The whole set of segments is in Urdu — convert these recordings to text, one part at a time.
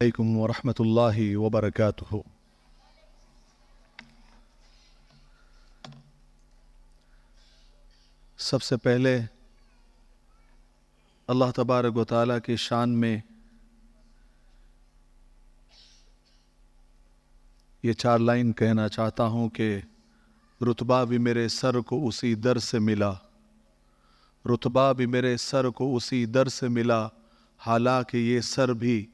علیکم ورحمۃ اللہ وبرکاتہ۔ سب سے پہلے اللہ تبارک و تعالیٰ کی شان میں یہ 4 لائن کہنا چاہتا ہوں کہ رتبہ بھی میرے سر کو اسی در سے ملا، رتبہ بھی میرے سر کو اسی در سے ملا، حالانکہ یہ سر بھی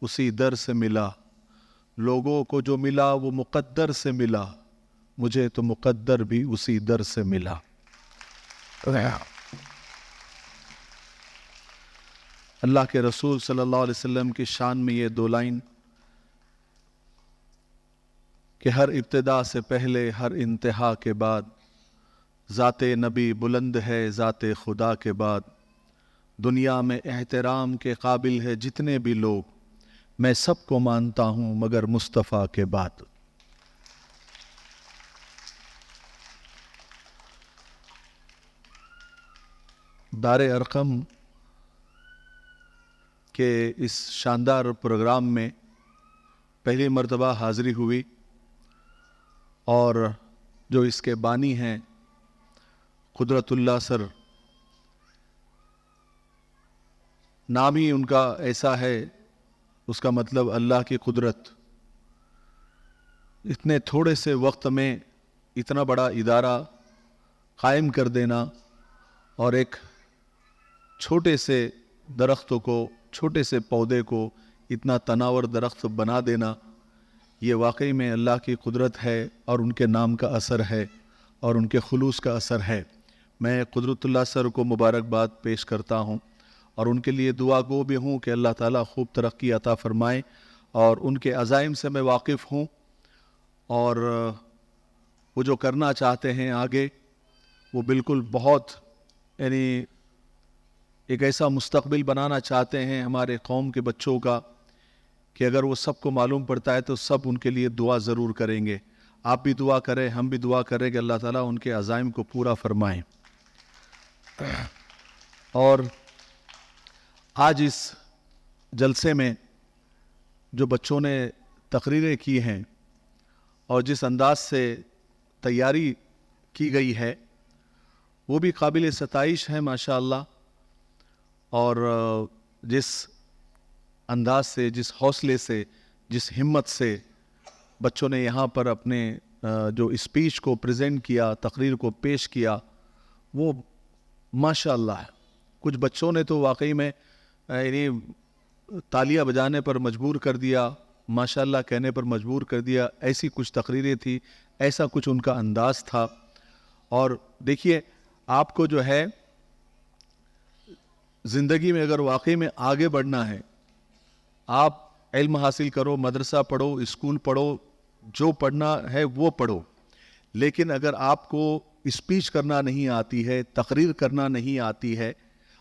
اسی در سے ملا، لوگوں کو جو ملا وہ مقدر سے ملا، مجھے تو مقدر بھی اسی در سے ملا۔ اللہ کے رسول صلی اللہ علیہ وسلم کی شان میں یہ 2 لائن کہ ہر ابتدا سے پہلے ہر انتہا کے بعد ذات نبی بلند ہے ذات خدا کے بعد، دنیا میں احترام کے قابل ہے جتنے بھی لوگ، میں سب کو مانتا ہوں مگر مصطفیٰ کے بعد۔ دار ارقم کے اس شاندار پروگرام میں پہلی مرتبہ حاضری ہوئی، اور جو اس کے بانی ہیں قدرت اللہ سر، نام ہی ان کا ایسا ہے، اس کا مطلب اللہ کی قدرت۔ اتنے تھوڑے سے وقت میں اتنا بڑا ادارہ قائم کر دینا اور ایک چھوٹے سے درختوں کو، چھوٹے سے پودے کو اتنا تناور درخت بنا دینا، یہ واقعی میں اللہ کی قدرت ہے اور ان کے نام کا اثر ہے اور ان کے خلوص کا اثر ہے۔ میں قدرت اللہ سر کو مبارکباد پیش کرتا ہوں اور ان کے لیے دعا گو بھی ہوں کہ اللہ تعالیٰ خوب ترقی عطا فرمائے، اور ان کے عزائم سے میں واقف ہوں، اور وہ جو کرنا چاہتے ہیں آگے وہ بالکل بہت یعنی ایک ایسا مستقبل بنانا چاہتے ہیں ہمارے قوم کے بچوں کا کہ اگر وہ سب کو معلوم پڑتا ہے تو سب ان کے لیے دعا ضرور کریں گے۔ آپ بھی دعا کریں، ہم بھی دعا کریں کہ اللہ تعالیٰ ان کے عزائم کو پورا فرمائیں۔ اور آج اس جلسے میں جو بچوں نے تقریریں کی ہیں اور جس انداز سے تیاری کی گئی ہے وہ بھی قابل ستائش ہے ماشاءاللہ، اور جس انداز سے، جس حوصلے سے، جس ہمت سے بچوں نے یہاں پر اپنے جو اسپیچ کو پریزنٹ کیا، تقریر کو پیش کیا، وہ ماشاءاللہ ہے۔ کچھ بچوں نے تو واقعی میں یعنی تالیاں بجانے پر مجبور کر دیا، ماشاءاللہ کہنے پر مجبور کر دیا، ایسی کچھ تقریریں تھی، ایسا کچھ ان کا انداز تھا۔ اور دیکھیے، آپ کو جو ہے زندگی میں اگر واقعی میں آگے بڑھنا ہے، آپ علم حاصل کرو، مدرسہ پڑھو، اسکول پڑھو، جو پڑھنا ہے وہ پڑھو، لیکن اگر آپ کو اسپیچ کرنا نہیں آتی ہے، تقریر کرنا نہیں آتی ہے،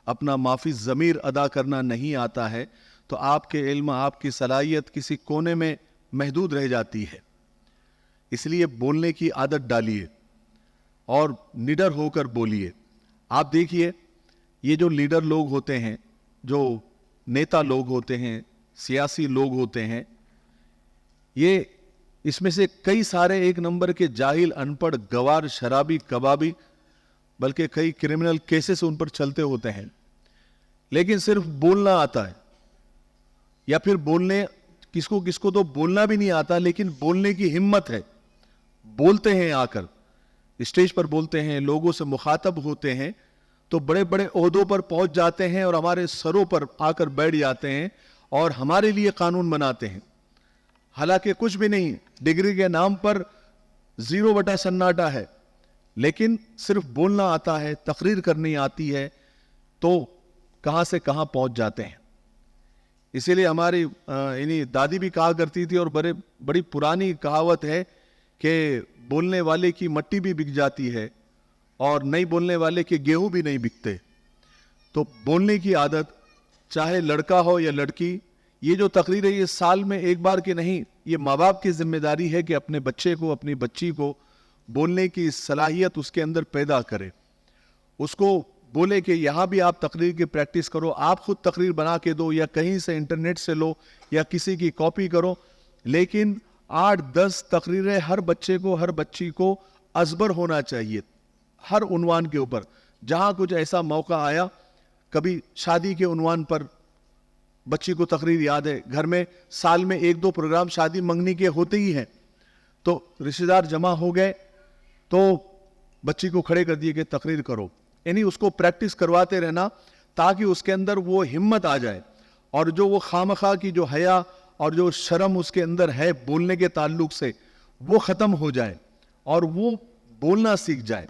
اپنا مافی ضمیر ادا کرنا نہیں آتا ہے، تو آپ کے علم، آپ کی صلاحیت کسی کونے میں محدود رہ جاتی ہے۔ اس لیے بولنے کی عادت ڈالیے اور نڈر ہو کر بولیے۔ آپ دیکھیے، یہ جو لیڈر لوگ ہوتے ہیں، جو نیتا لوگ ہوتے ہیں، سیاسی لوگ ہوتے ہیں، یہ اس میں سے کئی سارے ایک نمبر کے جاہل، ان پڑھ، گوار، شرابی، کبابی، بلکہ کئی کرمنل کیسز ان پر چلتے ہوتے ہیں، لیکن صرف بولنا آتا ہے، یا پھر بولنے کس کو تو بولنا بھی نہیں آتا لیکن بولنے کی ہمت ہے، بولتے ہیں، آ کر اسٹیج پر بولتے ہیں، لوگوں سے مخاطب ہوتے ہیں تو بڑے بڑے عہدوں پر پہنچ جاتے ہیں اور ہمارے سروں پر آ کر بیٹھ جاتے ہیں اور ہمارے لیے قانون بناتے ہیں، حالانکہ کچھ بھی نہیں، ڈگری کے نام پر 0 سناٹا ہے، لیکن صرف بولنا آتا ہے، تقریر کرنی آتی ہے تو کہاں سے کہاں پہنچ جاتے ہیں۔ اسی لیے ہماری یعنی دادی بھی کہا کرتی تھی، اور بڑی پرانی کہاوت ہے کہ بولنے والے کی مٹی بھی بک جاتی ہے اور نہیں بولنے والے کے گیہوں بھی نہیں بکتے۔ تو بولنے کی عادت، چاہے لڑکا ہو یا لڑکی، یہ جو تقریر ہے یہ سال میں ایک بار کی نہیں، یہ ماں باپ کی ذمہ داری ہے کہ اپنے بچے کو، اپنی بچی کو بولنے کی صلاحیت اس کے اندر پیدا کرے، اس کو بولے کہ یہاں بھی آپ تقریر کی پریکٹس کرو, آپ خود تقریر بنا کے دو یا کہیں سے انٹرنیٹ سے لو یا کسی کی کاپی کرو, لیکن 8-10 تقریریں ہر بچے کو, ہر بچی کو ازبر ہونا چاہیے ہر عنوان کے اوپر. جہاں کچھ ایسا موقع آیا, کبھی شادی کے عنوان پر بچی کو تقریر یاد ہے, گھر میں سال میں 1-2 پروگرام شادی منگنی کے ہوتے ہی ہیں, تو رشتہ دار جمع ہو گئے تو بچی کو کھڑے کر دیے کہ تقریر کرو. یعنی اس کو پریکٹس کرواتے رہنا تاکہ اس کے اندر وہ ہمت آ جائے, اور جو وہ خامخواہ کی جو حیا اور جو شرم اس کے اندر ہے بولنے کے تعلق سے وہ ختم ہو جائے اور وہ بولنا سیکھ جائے.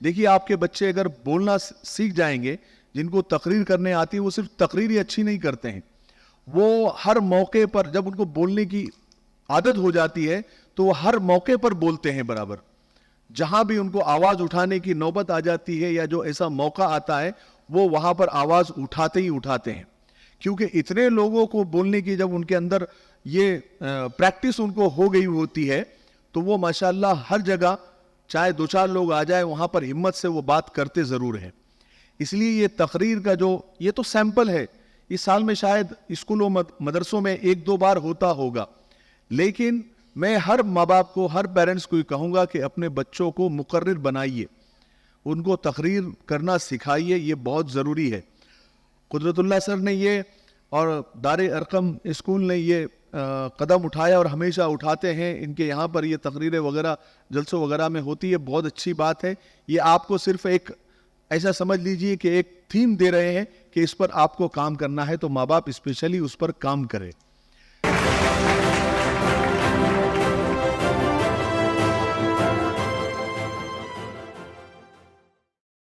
دیکھیے آپ کے بچے اگر بولنا سیکھ جائیں گے, جن کو تقریر کرنے آتی ہے وہ صرف تقریر ہی اچھی نہیں کرتے ہیں, وہ ہر موقع پر جب ان کو بولنے کی عادت ہو جاتی ہے تو وہ ہر موقع پر بولتے ہیں برابر. جہاں بھی ان کو آواز اٹھانے کی نوبت آ جاتی ہے یا جو ایسا موقع آتا ہے وہ وہاں پر آواز اٹھاتے ہی اٹھاتے ہیں, کیونکہ اتنے لوگوں کو بولنے کی جب ان کے اندر یہ پریکٹس ان کو ہو گئی ہوتی ہے تو وہ ماشاءاللہ ہر جگہ چاہے 2-4 لوگ آ جائیں وہاں پر ہمت سے وہ بات کرتے ضرور ہیں. اس لیے یہ تقریر کا جو یہ تو سیمپل ہے, اس سال میں شاید اسکولوں مدرسوں میں 1-2 بار ہوتا ہوگا, لیکن میں ہر ماں باپ کو, ہر پیرنٹس کو یہ کہوں گا کہ اپنے بچوں کو مقرر بنائیے, ان کو تقریر کرنا سکھائیے, یہ بہت ضروری ہے. قدرت اللہ سر نے یہ اور دار ارقم اسکول نے یہ قدم اٹھایا اور ہمیشہ اٹھاتے ہیں, ان کے یہاں پر یہ تقریریں وغیرہ جلسوں وغیرہ میں ہوتی ہے, بہت اچھی بات ہے. یہ آپ کو صرف ایک ایسا سمجھ لیجئے کہ ایک تھیم دے رہے ہیں کہ اس پر آپ کو کام کرنا ہے, تو ماں باپ اسپیشلی اس پر کام کرے.